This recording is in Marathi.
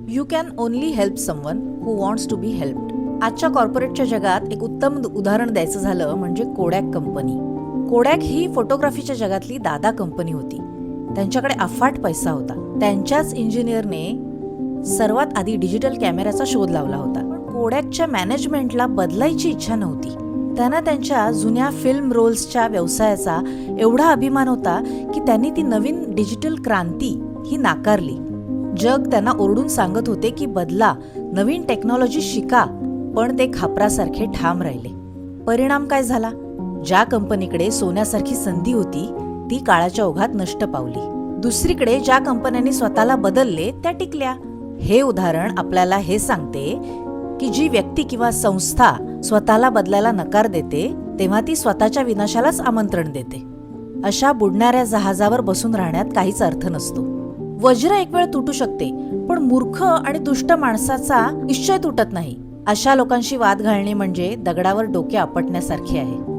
You can only help someone who wants to be helped. आजच्या कॉर्पोरेटच्या जगात एक उत्तम उदाहरण द्यायचं झालं म्हणजे कोडॅक कंपनी. कोडॅक ही फोटोग्राफीच्या जगातली दादा कंपनी होती. त्यांच्याकडे अफाट पैसा होता. त्यांच्याच इंजिनियरने सर्वात आधी डिजिटल कॅमेऱ्याचा शोध लावला होता. पण कोडॅकच्या मॅनेजमेंटला बदलायची इच्छा नव्हती. त्यांना त्यांच्या जुन्या फिल्म रोल्सच्या व्यवसायाचा एवढा अभिमान होता की त्यांनी ती नवीन डिजिटल क्रांती ही नाकारली. जग त्यांना ओरडून सांगत होते की बदला, नवीन टेक्नॉलॉजी शिका, पण ते खापरासारखे ठाम राहिले. परिणाम काय झाला? ज्या कंपनीकडे सोन्यासारखी संधी होती ती काळाच्या ओघात नष्ट पावली. दुसरीकडे ज्या कंपन्यांनी स्वतःला बदलले त्या टिकल्या. हे उदाहरण आपल्याला हे सांगते की जी व्यक्ती किंवा संस्था स्वतःला बदलायला नकार देते तेव्हा ती स्वतःच्या विनाशालाच आमंत्रण देते. अशा बुडणाऱ्या जहाजावर बसून राहण्यात काहीच अर्थ नसतो. वज्र एक वेळ तुटू शकते, पण मूर्ख आणि दुष्ट माणसाचा निश्चय तुटत नाही. अशा लोकांशी वाद घालणे म्हणजे दगडावर डोके आपटण्यासारखे आहे.